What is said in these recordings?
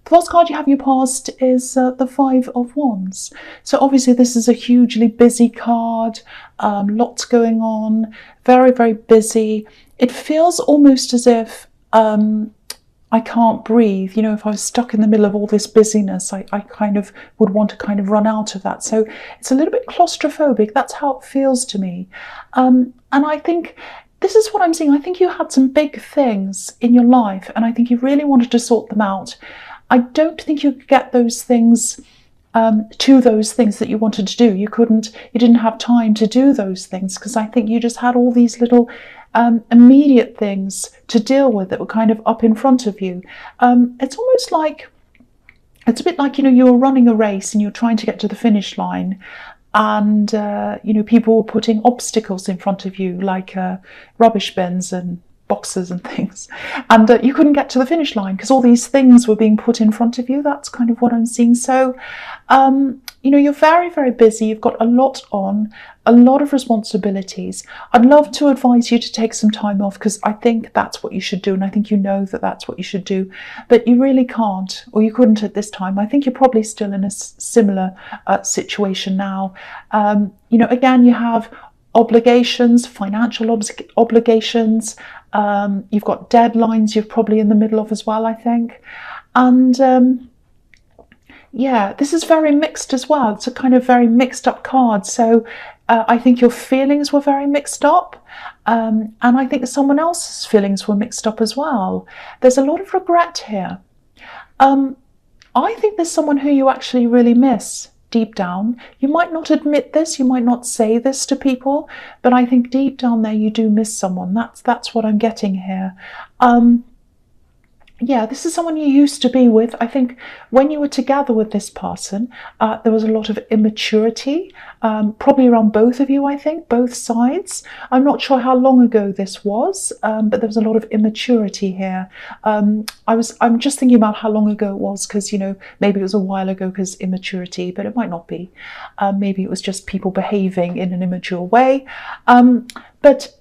The first card you have in your past is the Five of Wands. So obviously this is a hugely busy card, lots going on, very, very busy. It feels almost as if I can't breathe. You know, if I was stuck in the middle of all this busyness, I kind of would want to kind of run out of that. So it's a little bit claustrophobic. That's how it feels to me. And I think this is what I'm seeing. I think you had some big things in your life and I think you really wanted to sort them out. I don't think you could get those things to those things that you wanted to do. You didn't have time to do those things because I think you just had all these little immediate things to deal with that were kind of up in front of you. It's almost like, it's a bit like, you know, you were running a race and you're trying to get to the finish line and, you know, people were putting obstacles in front of you like rubbish bins and boxes and things, and you couldn't get to the finish line because all these things were being put in front of you. That's kind of what I'm seeing. So you know, you're very, very busy. You've got a lot on, a lot of responsibilities. I'd love to advise you to take some time off because I think that's what you should do, and I think you know that that's what you should do, but you really can't, or you couldn't at this time. I think you're probably still in a similar situation now. You know, again, you have obligations, financial obligations. You've got deadlines you're probably in the middle of as well, I think. And yeah, this is very mixed as well. It's a kind of very mixed up card. So I think your feelings were very mixed up. And I think someone else's feelings were mixed up as well. There's a lot of regret here. I think there's someone who you actually really miss deep down. You might not admit this, you might not say this to people, but I think deep down there you do miss someone. That's what I'm getting here. Yeah, this is someone you used to be with. I think when you were together with this person, there was a lot of immaturity, probably around both of you, I think, both sides. I'm not sure how long ago this was, but there was a lot of immaturity here. I'm just thinking about how long ago it was because, you know, maybe it was a while ago because immaturity, but it might not be. Maybe it was just people behaving in an immature way. But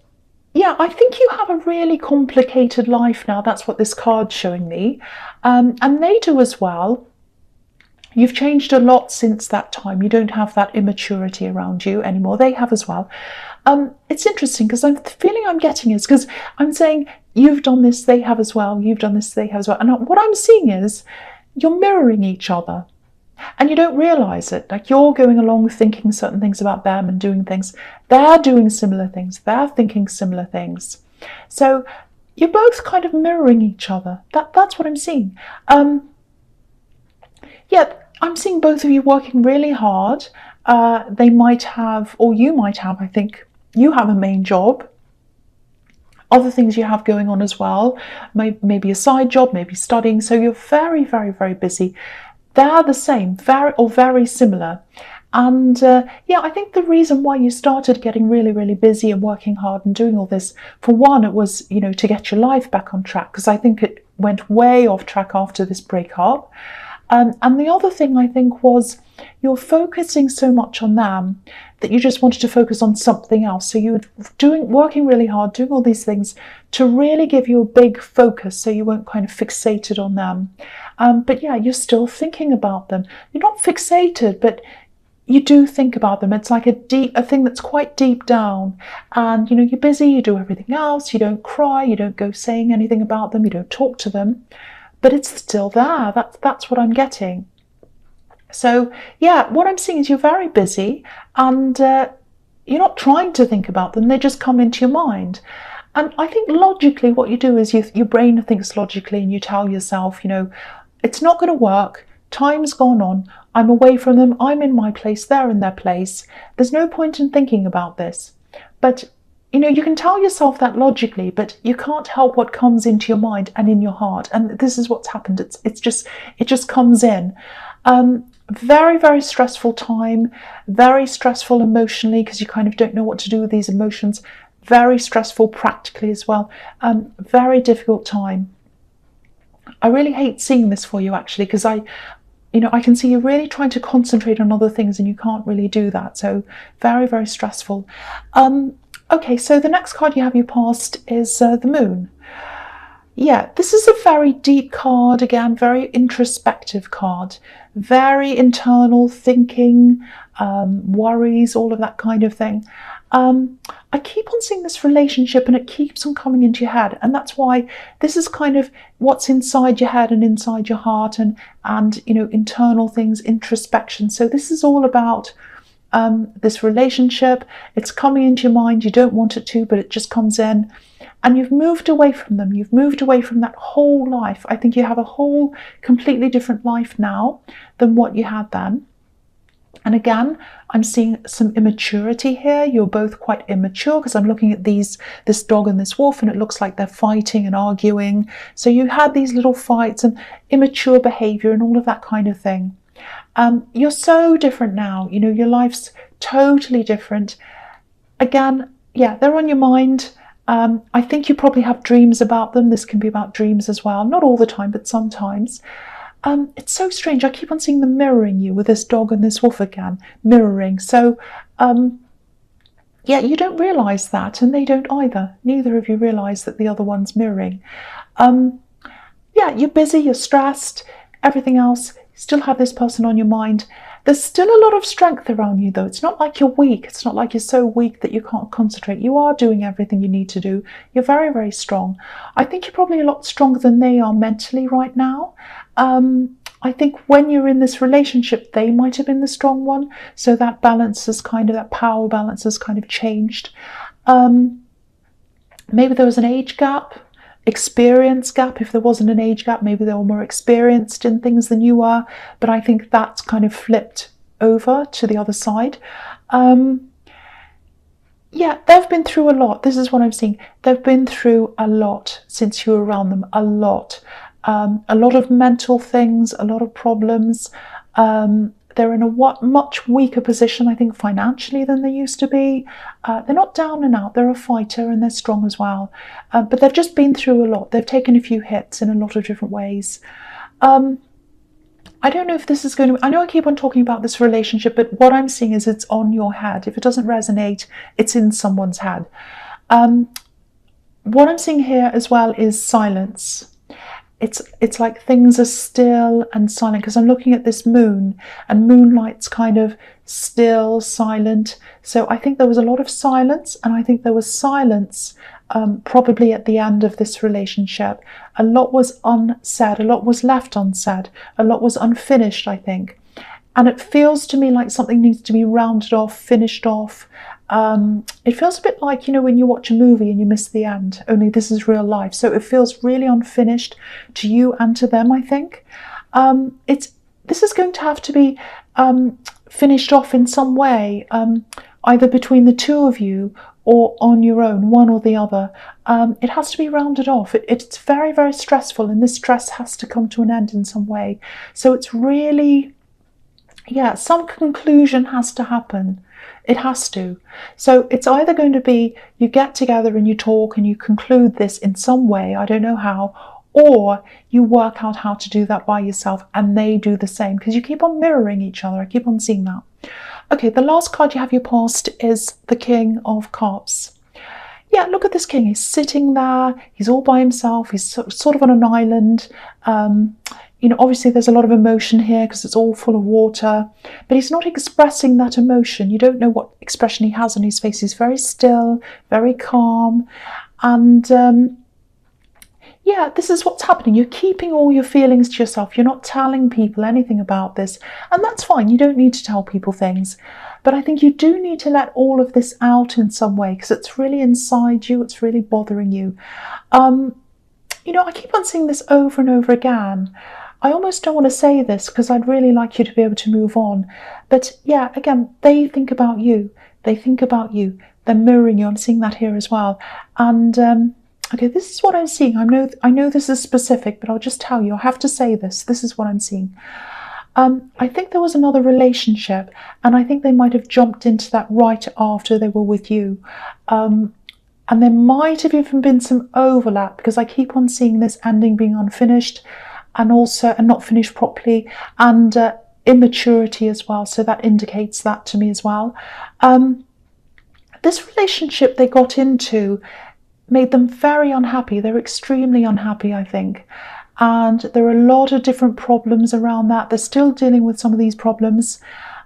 yeah, I think you have a really complicated life now. That's what this card's showing me. And they do as well. You've changed a lot since that time. You don't have that immaturity around you anymore. They have as well. It's interesting because the feeling I'm getting is because I'm saying you've done this, they have as well. You've done this, they have as well. And what I'm seeing is you're mirroring each other. And you don't realise it. Like you're going along thinking certain things about them and doing things. They're doing similar things. They're thinking similar things. So you're both kind of mirroring each other. That's what I'm seeing. Yeah, I'm seeing both of you working really hard. They might have, or you might have, I think, you have a main job. Other things you have going on as well. Maybe a side job, maybe studying. So you're very, very, very busy. They're the same, very similar. And yeah, I think the reason why you started getting really, really busy and working hard and doing all this, for one, it was, you know, to get your life back on track, because I think it went way off track after this breakup. And the other thing I think was you're focusing so much on them that you just wanted to focus on something else. So you were working really hard, doing all these things to really give you a big focus so you weren't kind of fixated on them. But yeah, you're still thinking about them. You're not fixated, but you do think about them. It's like a thing that's quite deep down. And, you know, you're busy, you do everything else. You don't cry, you don't go saying anything about them, you don't talk to them. But it's still there. That's what I'm getting. So yeah, what I'm seeing is you're very busy and you're not trying to think about them. They just come into your mind. And I think logically what you do is your brain thinks logically and you tell yourself, you know, it's not going to work. Time's gone on. I'm away from them. I'm in my place. They're in their place. There's no point in thinking about this. But, you know, you can tell yourself that logically, but you can't help what comes into your mind and in your heart. And this is what's happened. It just comes in. Very, very stressful time. Very stressful emotionally because you kind of don't know what to do with these emotions. Very stressful practically as well. Very difficult time. I really hate seeing this for you actually, because I can see you really trying to concentrate on other things and you can't really do that. So very, very stressful. Okay, so the next card you have in your past is the Moon. Yeah, this is a very deep card, again, very introspective card, very internal thinking, worries, all of that kind of thing. I keep on seeing this relationship and it keeps on coming into your head, and that's why this is kind of what's inside your head and inside your heart, and you know, internal things, introspection. So this is all about this relationship. It's coming into your mind, you don't want it to, but it just comes in, and you've moved away from them. You've moved away from that whole life. I think you have a whole completely different life now than what you had then. And again, I'm seeing some immaturity here. You're both quite immature, because I'm looking at this dog and this wolf, and it looks like they're fighting and arguing. So you had these little fights and immature behavior and all of that kind of thing. You're so different now. You know, your life's totally different. Again, yeah, they're on your mind. I think you probably have dreams about them. This can be about dreams as well. Not all the time, but sometimes. It's so strange. I keep on seeing them mirroring you with this dog and this wolf again, mirroring. So, yeah, you don't realise that, and they don't either. Neither of you realise that the other one's mirroring. Yeah, you're busy, you're stressed, everything else. You still have this person on your mind. There's still a lot of strength around you, though. It's not like you're weak. It's not like you're so weak that you can't concentrate. You are doing everything you need to do. You're very, very strong. I think you're probably a lot stronger than they are mentally right now. I think when you're in this relationship, they might have been the strong one. So that balance is kind of, that power balance has kind of changed. Maybe there was an age gap, experience gap. If there wasn't an age gap, maybe they were more experienced in things than you are, but I think that's kind of flipped over to the other side. Yeah, they've been through a lot. This is what I'm seeing. They've been through a lot since you were around them. A lot of mental things, a lot of problems. They're in a much weaker position, I think, financially than they used to be. They're not down and out. They're a fighter and they're strong as well. But they've just been through a lot. They've taken a few hits in a lot of different ways. I don't know if this is going to... I know I keep on talking about this relationship, but what I'm seeing is it's on your head. If it doesn't resonate, it's in someone's head. What I'm seeing here as well is silence. It's like things are still and silent, because I'm looking at this moon, and moonlight's kind of still, silent. So I think there was a lot of silence, and I think there was silence probably at the end of this relationship. A lot was unsaid, a lot was left unsaid, a lot was unfinished, I think. And it feels to me like something needs to be rounded off, finished off. It feels a bit like, you know, when you watch a movie and you miss the end, only this is real life. So it feels really unfinished to you and to them, I think. This is going to have to be finished off in some way, either between the two of you or on your own, one or the other. It has to be rounded off. It's very, very stressful, and this stress has to come to an end in some way. So it's really, yeah, some conclusion has to happen. It has to. So it's either going to be you get together and you talk and you conclude this in some way, I don't know how, or you work out how to do that by yourself and they do the same, because you keep on mirroring each other. I keep on seeing that. Okay, the last card you have your past is the King of Cups. Yeah, look at this king. He's sitting there. He's all by himself. He's sort of on an island. You know, obviously there's a lot of emotion here because it's all full of water, but he's not expressing that emotion. You don't know what expression he has on his face. He's very still, very calm. And yeah, this is what's happening. You're keeping all your feelings to yourself. You're not telling people anything about this. And that's fine. You don't need to tell people things. But I think you do need to let all of this out in some way, because it's really inside you. It's really bothering you. You know, I keep on seeing this over and over again. I almost don't want to say this because I'd really like you to be able to move on. But yeah, again, they think about you. They think about you. They're mirroring you. I'm seeing that here as well. And okay, this is what I'm seeing. I know this is specific, but I'll just tell you. I have to say this. This is what I'm seeing. I think there was another relationship, and I think they might have jumped into that right after they were with you. And there might have even been some overlap, because I keep on seeing this ending being unfinished, and not finished properly, and immaturity as well. So that indicates that to me as well. This relationship they got into, made them very unhappy. They're extremely unhappy, I think. And there are a lot of different problems around that. They're still dealing with some of these problems.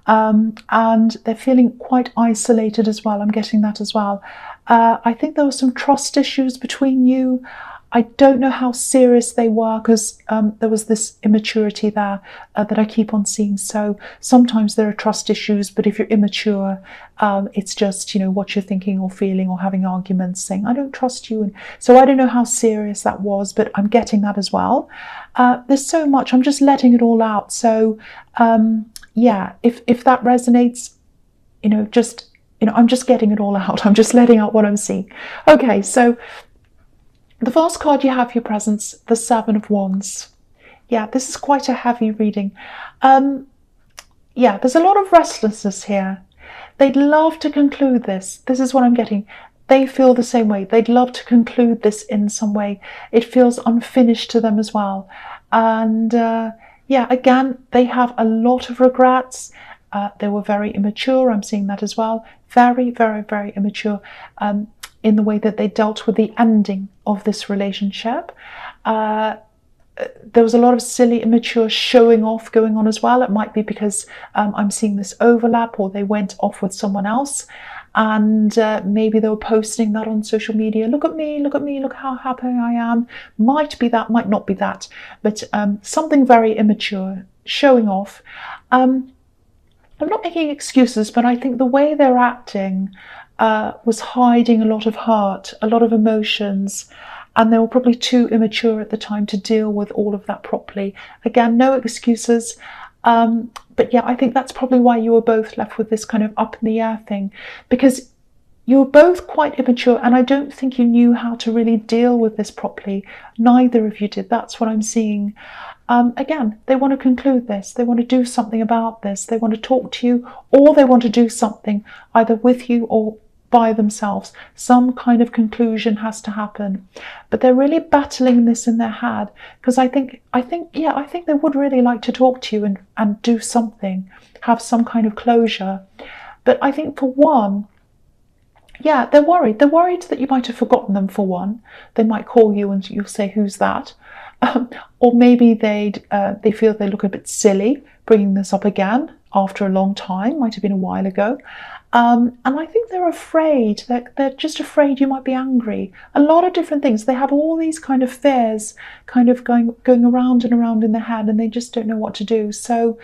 And they're feeling quite isolated as well. I'm getting that as well. I think there were some trust issues between you. I don't know how serious they were, because there was this immaturity there that I keep on seeing. So sometimes there are trust issues, but if you're immature, it's just, you know, what you're thinking or feeling, or having arguments saying, I don't trust you. And so I don't know how serious that was, but I'm getting that as well. There's so much, I'm just letting it all out. So yeah, if that resonates, you know, just, you know, I'm just getting it all out. I'm just letting out what I'm seeing. Okay, so the first card you have for your presence, the Seven of Wands. Yeah, this is quite a heavy reading. Yeah, there's a lot of restlessness here. They'd love to conclude this. This is what I'm getting. They feel the same way. They'd love to conclude this in some way. It feels unfinished to them as well. And yeah, again, they have a lot of regrets. They were very immature. I'm seeing that as well. Very, very, very immature in the way that they dealt with the ending of this relationship. There was a lot of silly, immature showing off going on as well. It might be because I'm seeing this overlap, or they went off with someone else, and maybe they were posting that on social media. Look at me, look how happy I am. Might be that, might not be that, but something very immature, showing off. I'm not making excuses, but I think the way they're acting was hiding a lot of hurt, a lot of emotions, and they were probably too immature at the time to deal with all of that properly. Again, no excuses, but yeah, I think that's probably why you were both left with this kind of up in the air thing, because you were both quite immature, and I don't think you knew how to really deal with this properly. Neither of you did. That's what I'm seeing. Again, they want to conclude this. They want to do something about this. They want to talk to you, or they want to do something either with you or by themselves. Some kind of conclusion has to happen, but they're really battling this in their head, because I think they would really like to talk to you and do something, have some kind of closure. But I think for one, yeah, they're worried. They're worried that you might have forgotten them, for one. They might call you and you'll say, who's that? Or maybe they feel they look a bit silly bringing this up again after a long time. Might have been a while ago. And I think they're afraid. They're just afraid you might be angry. A lot of different things. They have all these kind of fears kind of going around and around in their head, and they just don't know what to do. So,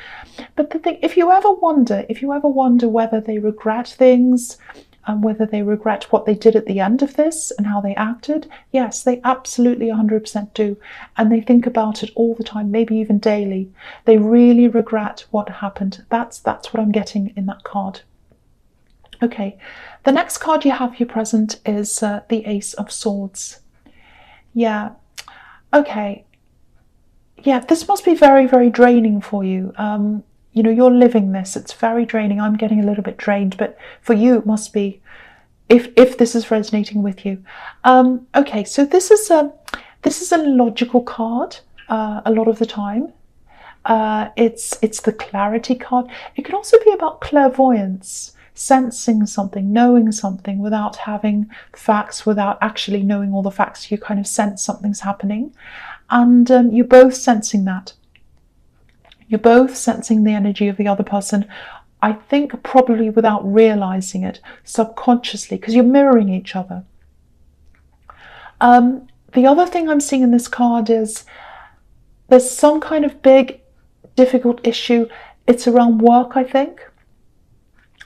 but the thing, if you ever wonder whether they regret things, and whether they regret what they did at the end of this and how they acted, yes, they absolutely 100% do. And they think about it all the time, maybe even daily. They really regret what happened. That's what I'm getting in that card. Okay, the next card you have here present is the Ace of Swords. Yeah, okay. Yeah, this must be very, very draining for you. You know, you're living this. It's very draining. I'm getting a little bit drained, but for you it must be, if this is resonating with you. Okay, so this is a logical card a lot of the time. It's the clarity card. It can also be about clairvoyance, sensing something, knowing something without having facts, without actually knowing all the facts. You kind of sense something's happening, and you're both sensing that. You're both sensing the energy of the other person, I think probably without realizing it, subconsciously, because you're mirroring each other. The other thing I'm seeing in this card is there's some kind of big, difficult issue. It's around work, I think.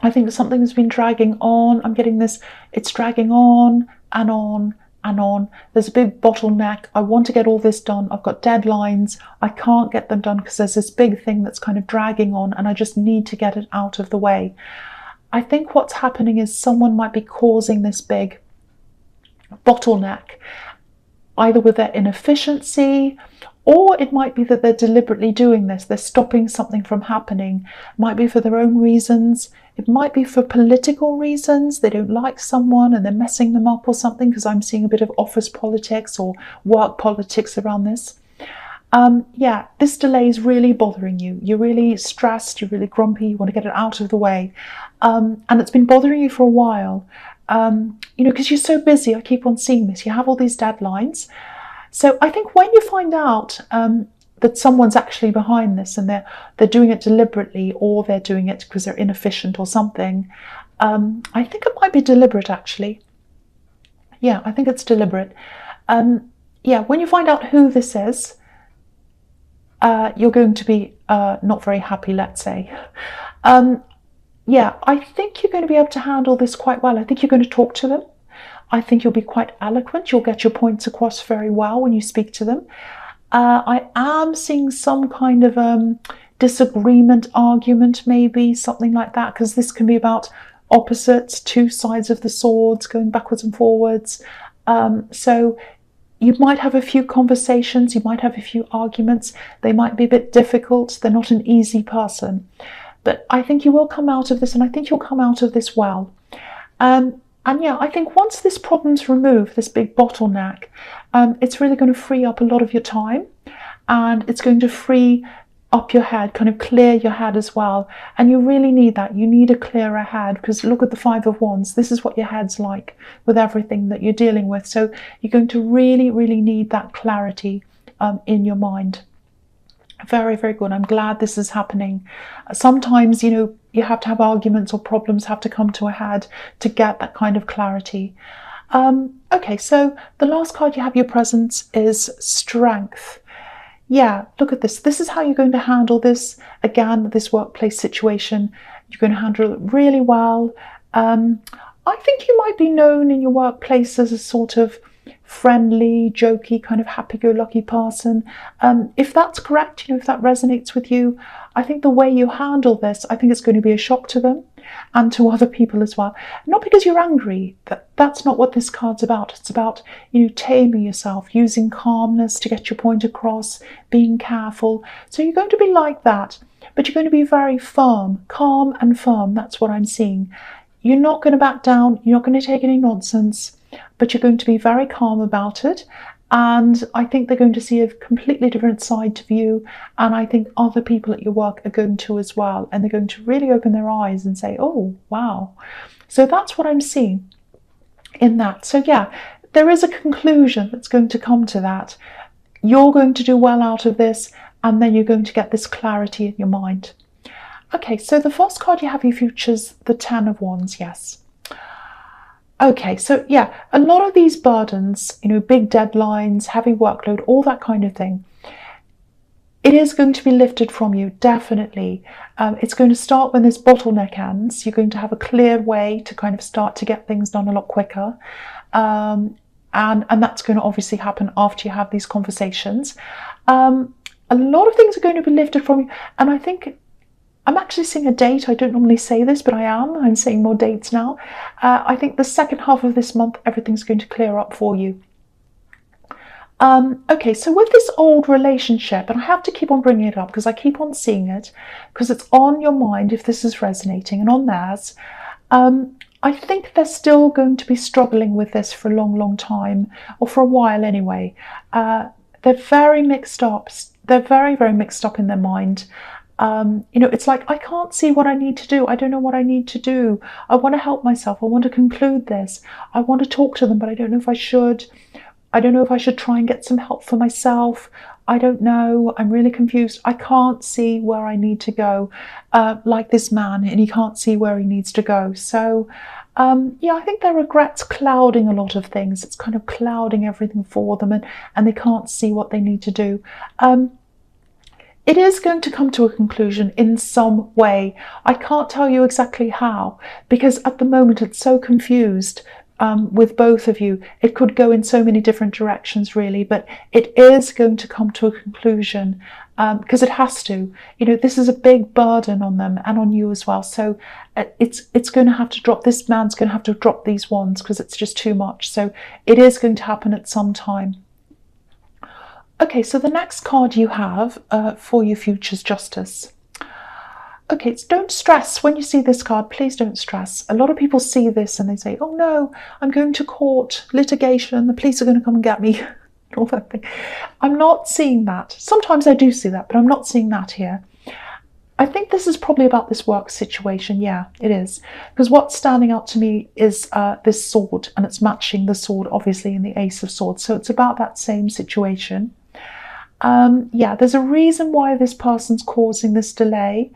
I think something has been dragging on. I'm getting this, it's dragging on and on and on. There's a big bottleneck. I want to get all this done. I've got deadlines. I can't get them done because there's this big thing that's kind of dragging on, and I just need to get it out of the way. I think what's happening is someone might be causing this big bottleneck, either with their inefficiency, or it might be that they're deliberately doing this. They're stopping something from happening. It might be for their own reasons. It might be for political reasons. They don't like someone and they're messing them up or something, because I'm seeing a bit of office politics or work politics around this. Yeah, this delay is really bothering you. You're really stressed, you're really grumpy, you want to get it out of the way. And it's been bothering you for a while. you know, because you're so busy. I keep on seeing this. You have all these deadlines. So I think when you find out that someone's actually behind this and they're doing it deliberately, or they're doing it because they're inefficient or something, I think it might be deliberate, actually. Yeah, I think it's deliberate. Yeah, when you find out who this is, you're going to be not very happy, let's say. Yeah, I think you're going to be able to handle this quite well. I think you're going to talk to them. I think you'll be quite eloquent. You'll get your points across very well when you speak to them. I am seeing some kind of disagreement, argument, maybe, something like that, because this can be about opposites, two sides of the swords going backwards and forwards. So you might have a few conversations, you might have a few arguments. They might be a bit difficult. They're not an easy person. But I think you will come out of this, and I think you'll come out of this well. And yeah, I think once this problem's removed, this big bottleneck, it's really going to free up a lot of your time, and it's going to free up your head, kind of clear your head as well. And you really need that. You need a clearer head, because look at the Five of Wands. This is what your head's like with everything that you're dealing with. So you're going to really, really need that clarity in your mind. Very, very good. I'm glad this is happening. Sometimes, you know, you have to have arguments, or problems have to come to a head to get that kind of clarity. Okay, so the last card you have, your presence, is Strength. Yeah, look at this. This is how you're going to handle this. Again, this workplace situation, you're going to handle it really well. I think you might be known in your workplace as a sort of friendly, jokey, kind of happy-go-lucky person. If that's correct, you know, if that resonates with you, I think the way you handle this, I think it's going to be a shock to them and to other people as well. Not because you're angry. That's not what this card's about. It's about, you know, taming yourself, using calmness to get your point across, being careful. So you're going to be like that, but you're going to be very firm, calm and firm. That's what I'm seeing. You're not going to back down. You're not going to take any nonsense, but you're going to be very calm about it. And I think they're going to see a completely different side to you. And I think other people at your work are going to as well. And they're going to really open their eyes and say, oh, wow. So that's what I'm seeing in that. So yeah, there is a conclusion that's going to come to that. You're going to do well out of this, and then you're going to get this clarity in your mind. Okay, so the first card you have, your futures, the Ten of Wands, yes. Okay, so yeah, a lot of these burdens, you know, big deadlines, heavy workload, all that kind of thing, it is going to be lifted from you, definitely. It's going to start when this bottleneck ends. You're going to have a clear way to kind of start to get things done a lot quicker. And that's going to obviously happen after you have these conversations. A lot of things are going to be lifted from you. And I think I'm actually seeing a date. I don't normally say this, but I am. I'm seeing more dates now. I think the second half of this month, everything's going to clear up for you. Okay, so with this old relationship, and I have to keep on bringing it up because I keep on seeing it, because it's on your mind if this is resonating, and on theirs. I think they're still going to be struggling with this for a long, long time, or for a while anyway. They're very mixed up. They're very, very mixed up in their mind. You know, it's like, I can't see what I need to do. I don't know what I need to do. I want to help myself. I want to conclude this. I want to talk to them, but I don't know if I should. I don't know if I should try and get some help for myself. I don't know. I'm really confused. I can't see where I need to go, like this man, and he can't see where he needs to go. So, yeah, I think their regret's clouding a lot of things. It's kind of clouding everything for them, and they can't see what they need to do. It is going to come to a conclusion in some way. I can't tell you exactly how, because at the moment it's so confused with both of you. It could go in so many different directions, really, but it is going to come to a conclusion because it has to. You know, this is a big burden on them and on you as well. So it's going to have to drop. This man's going to have to drop these wands because it's just too much. So it is going to happen at some time. Okay, so the next card you have for your future's Justice. Okay, it's don't stress. When you see this card, please don't stress. A lot of people see this and they say, oh no, I'm going to court, litigation, the police are going to come and get me, all that thing. I'm not seeing that. Sometimes I do see that, but I'm not seeing that here. I think this is probably about this work situation. Yeah, it is. Because what's standing out to me is this sword, and it's matching the sword, obviously, in the Ace of Swords. So it's about that same situation. Yeah, there's a reason why this person's causing this delay.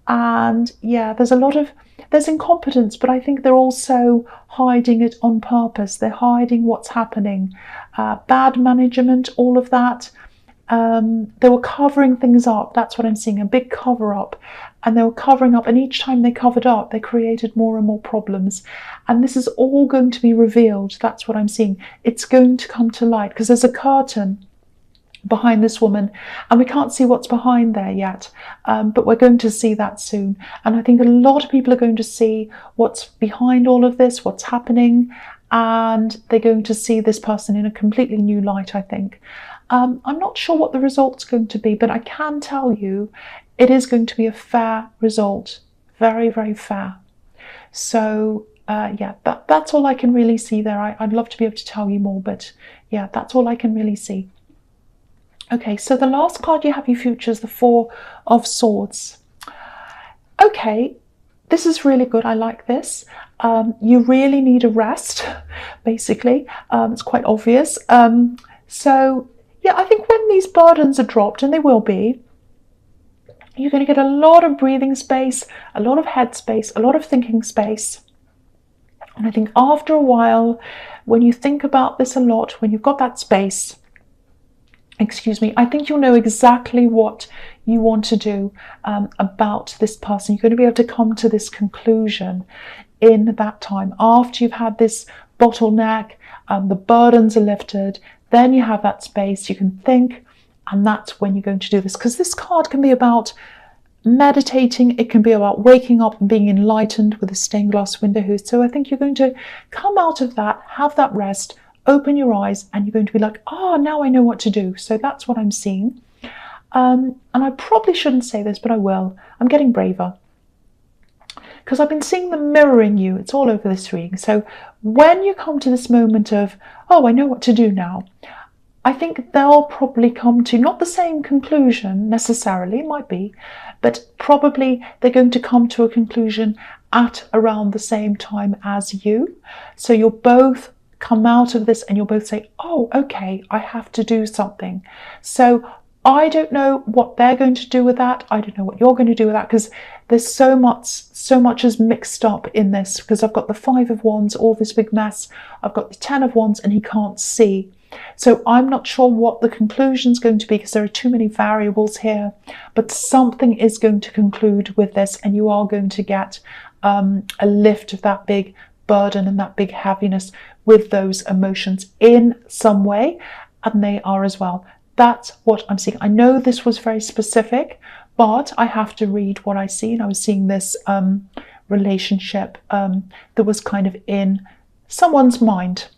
And yeah, there's incompetence, but I think they're also hiding it on purpose. They're hiding what's happening. Bad management, all of that. They were covering things up. That's what I'm seeing, a big cover up. And they were covering up, and each time they covered up, they created more and more problems. And this is all going to be revealed. That's what I'm seeing. It's going to come to light, because there's a curtain behind this woman, and we can't see what's behind there yet, but we're going to see that soon. And I think a lot of people are going to see what's behind all of this, what's happening, and they're going to see this person in a completely new light, I think. I'm not sure what the result's going to be, but I can tell you it is going to be a fair result. Very, very fair. So yeah, that's all I can really see there. I'd love to be able to tell you more, but yeah, that's all I can really see. Okay, so the last card you have your future is the Four of Swords. Okay, this is really good. I like this. You really need a rest, basically. It's quite obvious. So yeah, I think when these burdens are dropped, and they will be, you're going to get a lot of breathing space, a lot of head space, a lot of thinking space. And I think after a while, when you think about this a lot, when you've got that space, excuse me, I think you'll know exactly what you want to do about this person. You're going to be able to come to this conclusion in that time. After you've had this bottleneck, the burdens are lifted, then you have that space, you can think, and that's when you're going to do this. Because this card can be about meditating, it can be about waking up and being enlightened with a stained glass window. So I think you're going to come out of that, have that rest, open your eyes, and you're going to be like, oh, now I know what to do. So that's what I'm seeing. And I probably shouldn't say this, but I will. I'm getting braver, because I've been seeing them mirroring you. It's all over this reading. So when you come to this moment of, oh, I know what to do now, I think they'll probably come to not the same conclusion necessarily, it might be, but probably they're going to come to a conclusion at around the same time as you. So you'll both come out of this and you'll both say, oh, okay, I have to do something. So I don't know what they're going to do with that. I don't know what you're going to do with that, because there's so much is mixed up in this, because I've got the Five of Wands, all this big mess. I've got the Ten of Wands, and he can't see. So I'm not sure what the conclusion is going to be, because there are too many variables here, but something is going to conclude with this, and you are going to get a lift of that big burden and that big heaviness with those emotions in some way, and they are as well. That's what I'm seeing. I know this was very specific, but I have to read what I see, and I was seeing this relationship that was kind of in someone's mind.